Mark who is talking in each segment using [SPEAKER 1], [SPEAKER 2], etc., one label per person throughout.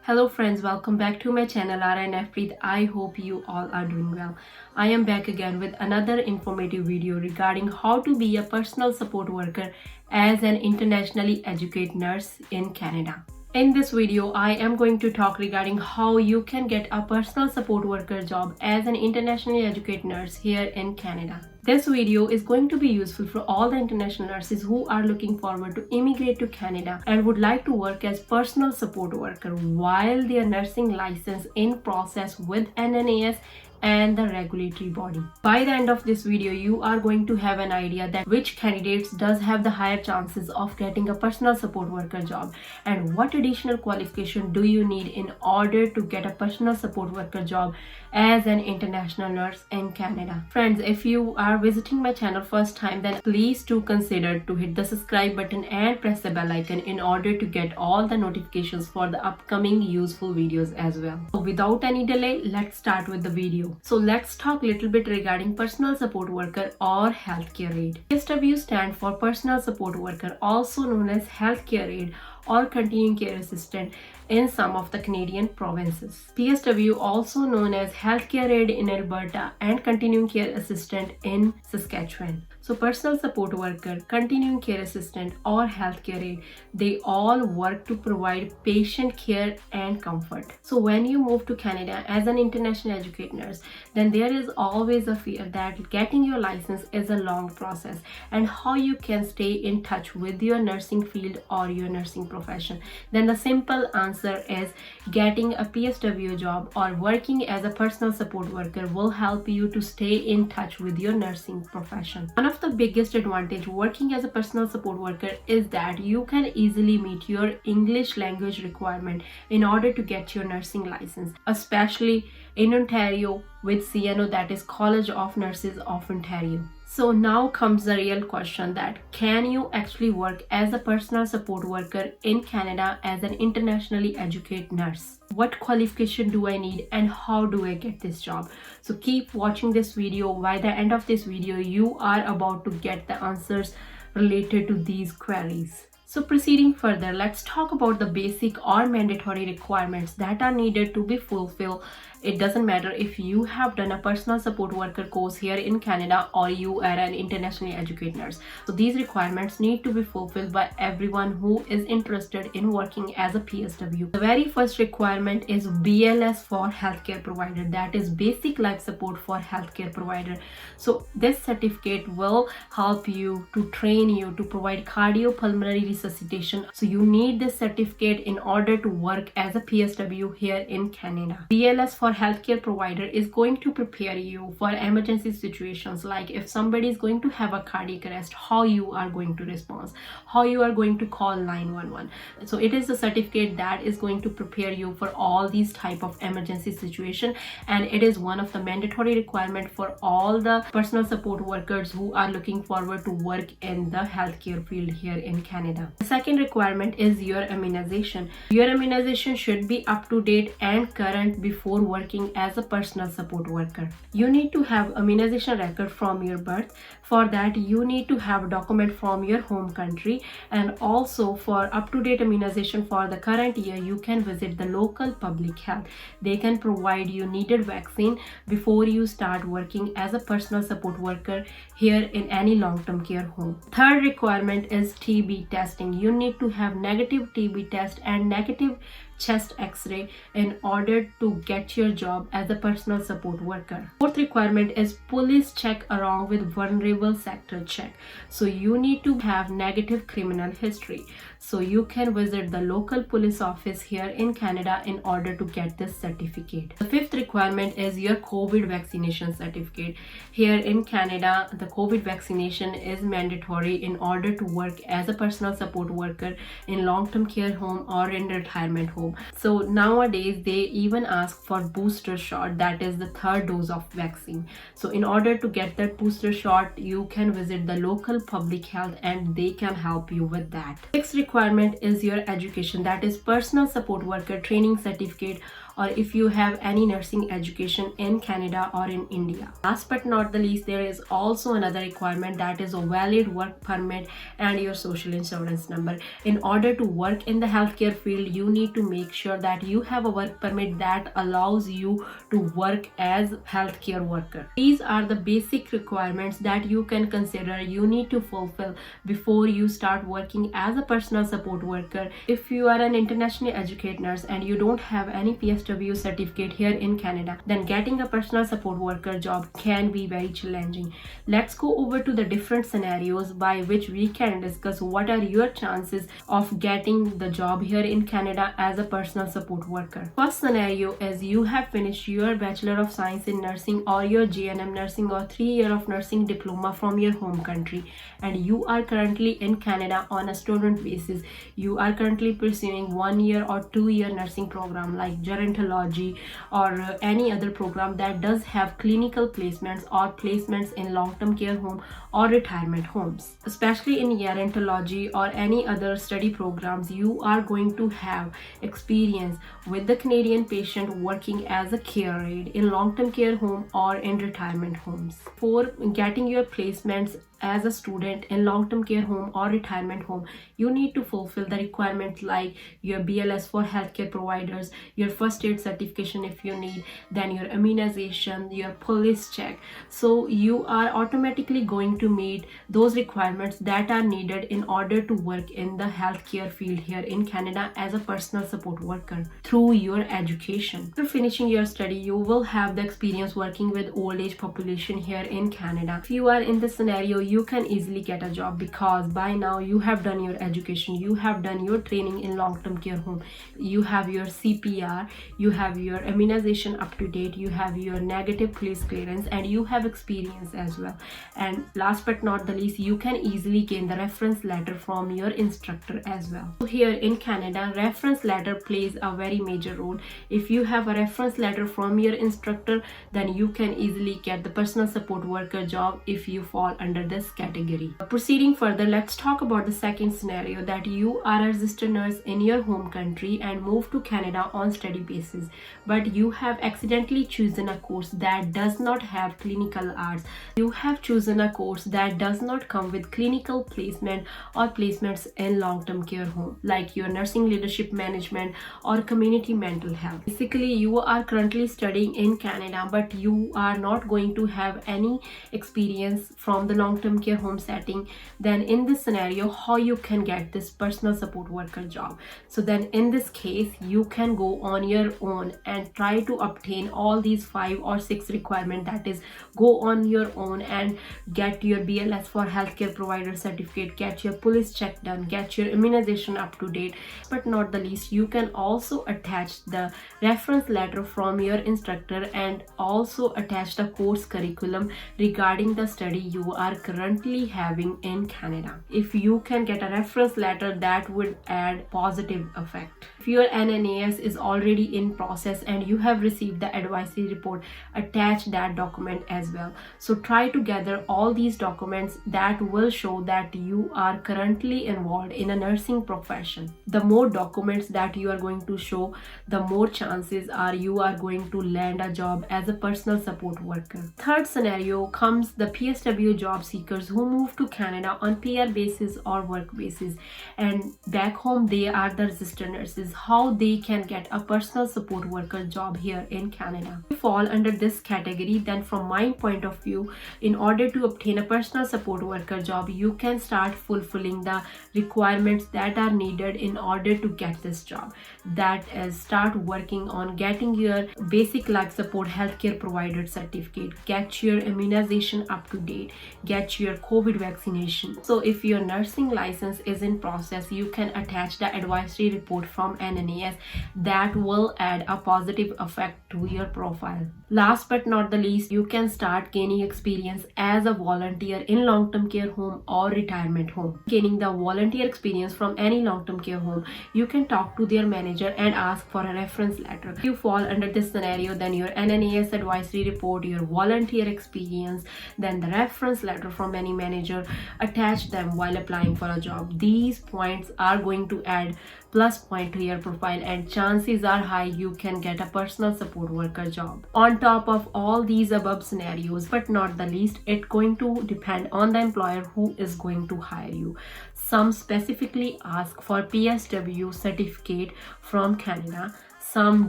[SPEAKER 1] Hello friends, welcome back to my channel rnnavpreet. I hope you all are doing well. I am back again with another informative video regarding how to be a personal support worker as an internationally educated nurse in Canada. In this video, I am going to talk regarding how you can get a personal support worker job as an internationally educated nurse here in Canada. This video is going to be useful for all the international nurses who are looking forward to immigrate to Canada and would like to work as personal support worker while their nursing license in process with NNAS and the regulatory body. By the end of this video, you are going to have an idea that which candidates does have the higher chances of getting a personal support worker job and what additional qualification do you need in order to get a personal support worker job as an international nurse in Canada. Friends, if you are visiting my channel first time, then please do consider to hit the subscribe button and press the bell icon in order to get all the notifications for the upcoming useful videos as well. So without any delay, let's start with the video. So let's talk a little bit regarding personal support worker or healthcare aide. PSW stands for personal support worker, also known as healthcare aide or continuing care assistant in some of the Canadian provinces. PSW also known as healthcare aide in Alberta and continuing care assistant in Saskatchewan. So personal support worker, continuing care assistant or healthcare aide, they all work to provide patient care and comfort. So when you move to Canada as an international educated nurse, then there is always a fear that getting your license is a long process and how you can stay in touch with your nursing field or your nursing profession. Then the simple answer is getting a PSW job or working as a personal support worker will help you to stay in touch with your nursing profession. One of the biggest advantage working as a personal support worker is that you can easily meet your English language requirement in order to get your nursing license, especially in Ontario with CNO, that is College of Nurses of Ontario. So now comes the real question that can you actually work as a personal support worker in Canada as an internationally educated nurse? What qualification do I need and how do I get this job? So keep watching this video. By the end of this video, you are about to get the answers related to these queries. So proceeding further, let's talk about the basic or mandatory requirements that are needed to be fulfilled. It doesn't matter if you have done a personal support worker course here in Canada or you are an internationally educated nurse. So these requirements need to be fulfilled by everyone who is interested in working as a PSW. The very first requirement is BLS for healthcare provider, that is basic life support for healthcare provider. So this certificate will help you to train you to provide cardiopulmonary resuscitation. So you need this certificate in order to work as a PSW here in Canada. BLS for healthcare provider is going to prepare you for emergency situations, like if somebody is going to have a cardiac arrest, how you are going to respond, how you are going to call 911. So it is a certificate that is going to prepare you for all these type of emergency situation, and it is one of the mandatory requirement for all the personal support workers who are looking forward to work in the healthcare field here in Canada. The second requirement is your immunization. Your immunization should be up to date and current before working as a personal support worker. You need to have immunization record from your birth. For that, you need to have a document from your home country, and also for up-to-date immunization for the current year, you can visit the local public health. They can provide you needed vaccine before you start working as a personal support worker here in any long-term care home. Third requirement is TB testing. You need to have negative TB test and negative chest x-ray in order to get your job as a personal support worker. Fourth requirement is police check along with vulnerable sector check. So you need to have negative criminal history. So you can visit the local police office here in Canada in order to get this certificate. The fifth requirement is your COVID vaccination certificate. Here in Canada, the COVID vaccination is mandatory in order to work as a personal support worker in long-term care home or in retirement home. So nowadays they even ask for booster shot, that is the third dose of vaccine. So in order to get that booster shot, you can visit the local public health and they can help you with that. Sixth requirement is your education, that is personal support worker training certificate or if you have any nursing education in Canada or in India. Last but not the least, there is also another requirement, that is a valid work permit and your social insurance number. In order to work in the healthcare field, you need to make sure that you have a work permit that allows you to work as healthcare worker. These are the basic requirements that you can consider you need to fulfill before you start working as a personal support worker. If you are an internationally educated nurse and you don't have any PSW certificate here in Canada, then getting a personal support worker job can be very challenging. Let's go over to the different scenarios by which we can discuss what are your chances of getting the job here in Canada as a personal support worker. First scenario is you have finished your Bachelor of Science in Nursing or your GNM Nursing or 3-year of nursing diploma from your home country, and you are currently in Canada on a student basis. You are currently pursuing 1-year or 2-year nursing program like gerontology or any other program that does have clinical placements or placements in long-term care home or retirement homes. Especially in gerontology or any other study programs, you are going to have experience with the Canadian patient working as a care aide in long-term care home or in retirement homes. For getting your placements as a student in long-term care home or retirement home, you need to fulfill the requirements like your BLS for healthcare providers, your first aid certification if you need, then your immunization, your police check. So you are automatically going to meet those requirements that are needed in order to work in the healthcare field here in Canada as a personal support worker through your education. After finishing your study, you will have the experience working with old age population here in Canada. If you are in this scenario, you can easily get a job because by now you have done your education, you have done your training in long-term care home, you have your CPR, you have your immunization up to date, you have your negative police clearance, and you have experience as well. And last but not the least, you can easily gain the reference letter from your instructor as well. So here in Canada, reference letter plays a very major role. If you have a reference letter from your instructor, then you can easily get the personal support worker job if you fall under this category. Proceeding further, let's talk about the second scenario, that you are a registered nurse in your home country and move to Canada on study basis, but you have accidentally chosen a course that does not have clinical arts. You have chosen a course that does not come with clinical placement or placements in long-term care home, like your nursing leadership management or community mental health. Basically, you are currently studying in Canada, but you are not going to have any experience from the long-term care home setting. Then in this scenario, how you can get this personal support worker job? So then in this case, you can go on your own and try to obtain all these 5 or 6 requirements. That is, go on your own and get your BLS for healthcare provider certificate, get your police check done, get your immunization up to date. But not the least, you can also attach the reference letter from your instructor and also attach the course curriculum regarding the study you are currently having in Canada. If you can get a reference letter, that would add positive effect. If your NNAS is already in process and you have received the advisory report, attach that document as well. So try to gather all these documents that will show that you are currently involved in a nursing profession. The more documents that you are going to show, the more chances are you are going to land a job as a personal support worker. Third scenario comes the PSW job seekers who move to Canada on PR basis or work basis, and back home they are the registered nurses. How they can get a personal support worker job here in Canada? If you fall under this category, then from my point of view, in order to obtain a personal support worker job, you can start fulfilling the requirements that are needed in order to get this job. That is, start working on getting your basic life support healthcare provider certificate, get your immunization up to date, get your COVID vaccination. So if your nursing license is in process, you can attach the advisory report from NNAS. That will add a positive effect to your profile. Last but not the least, you can start gaining experience as a volunteer in long-term care home or retirement home. Gaining the volunteer experience from any long-term care home, you can talk to their manager and ask for a reference letter. If you fall under this scenario, then your NNAS advisory report, your volunteer experience, then the reference letter from any manager, attach them while applying for a job. These points are going to add plus point to your profile, and chances are high you can get a personal support worker job. On top of all these above scenarios, but not the least, it's going to depend on the employer who is going to hire you. Some specifically ask for PSW certificate from Canada. Some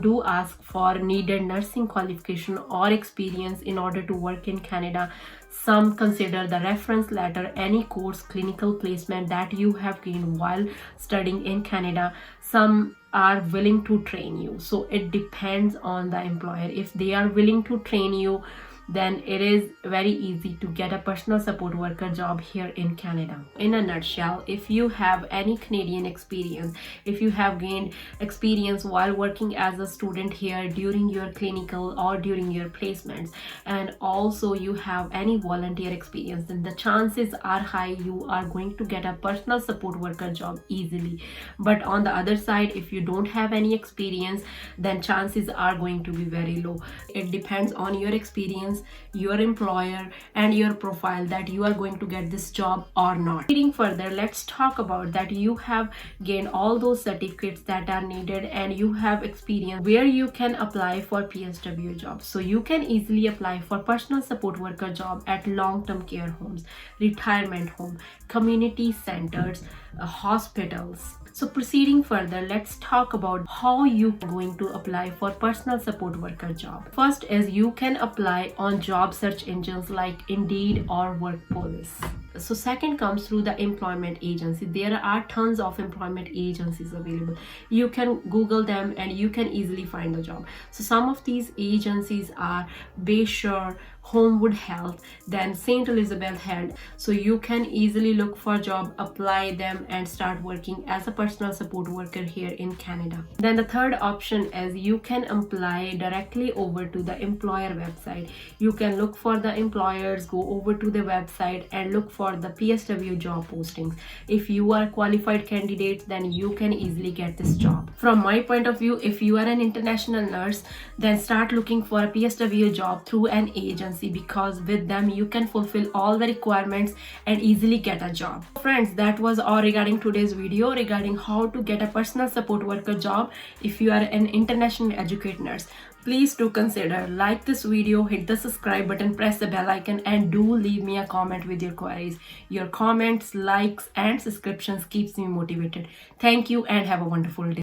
[SPEAKER 1] do ask for needed nursing qualification or experience in order to work in Canada. Some consider the reference letter, any course, clinical placement that you have gained while studying in Canada. Some are willing to train you. So it depends on the employer. If they are willing to train you, then it is very easy to get a personal support worker job here in Canada. In a nutshell, if you have any Canadian experience, if you have gained experience while working as a student here during your clinical or during your placements, and also you have any volunteer experience, then the chances are high you are going to get a personal support worker job easily. But on the other side, if you don't have any experience, then chances are going to be very low. It depends on your experience, your employer, and your profile that you are going to get this job or not. Reading further, let's talk about that you have gained all those certificates that are needed and you have experience where you can apply for PSW jobs. So you can easily apply for personal support worker job at long-term care homes, retirement home, community centers, hospitals. So proceeding further, let's talk about how you are going to apply for personal support worker job. First is you can apply on job search engines like Indeed or Workpolis. So second comes through the employment agency. There are tons of employment agencies available. You can Google them and you can easily find a job. So some of these agencies are Bayshore, Homewood Health, then St. Elizabeth Health. So you can easily look for a job, apply them, and start working as a personal support worker here in Canada. Then the third option is you can apply directly over to the employer website. You can look for the employers, go over to the website and look for the PSW job postings. If you are a qualified candidate, then you can easily get this job. From my point of view, if you are an international nurse, then start looking for a PSW job through an agency, because with them you can fulfill all the requirements and easily get a job. Friends, that was all regarding today's video regarding how to get a personal support worker job if you are an international educated nurse. Please do consider like this video, hit the subscribe button, press the bell icon, and do leave me a comment with your queries. Your comments, likes, and subscriptions keeps me motivated. Thank you and have a wonderful day.